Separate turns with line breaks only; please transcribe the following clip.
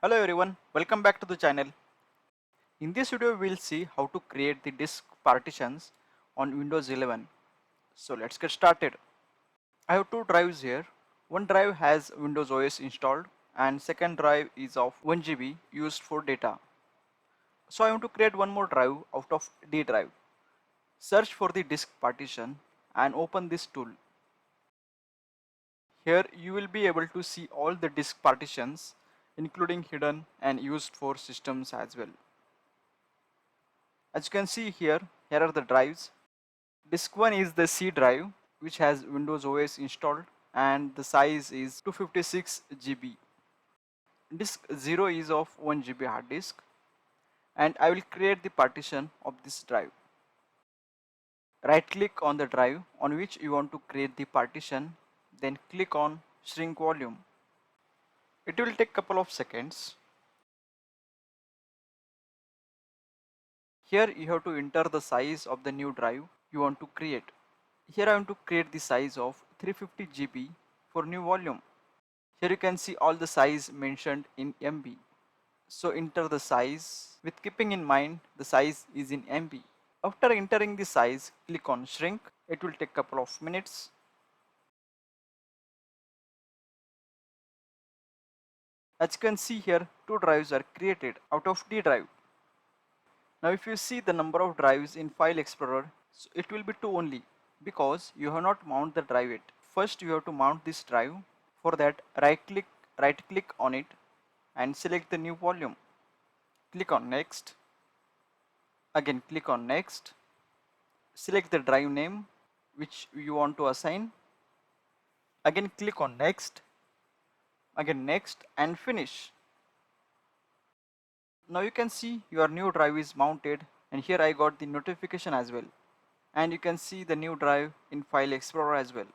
Hello everyone, welcome back to the channel. In this video we will see how to create the disk partitions on Windows 11. So let's get started. I have two drives here. One drive has Windows OS installed and second drive is of 1 GB used for data. So I want to create one more drive out of D drive. Search for the disk partition and open this tool. Here you will be able to see all the disk partitions including hidden and used for systems as well. As you can see here are the drives. Disk 1 is the C drive which has Windows OS installed and the size is 256 GB. Disk 0 is of 1 GB hard disk and I will create the partition of this drive. Right click on the drive on which you want to create the partition, then click on shrink volume. It will take couple of seconds. Here you have to enter the size of the new drive you want to create. Here I want to create the size of 350 GB for new volume. Here you can see all the size mentioned in MB. So enter the size with keeping in mind the size is in MB. After entering the size, click on shrink. It will take couple of minutes. As you can see here, two drives are created out of D drive. Now if you see the number of drives in File Explorer, so it will be 2 only because you have not mounted the drive yet. First you have to mount this drive. For that right click on it and select the new volume. Click on next. Again click on next. Select the drive name which you want to assign. Again click on next. Again next and finish. Now you can see your new drive is mounted and here I got the notification as well. And you can see the new drive in File Explorer as well.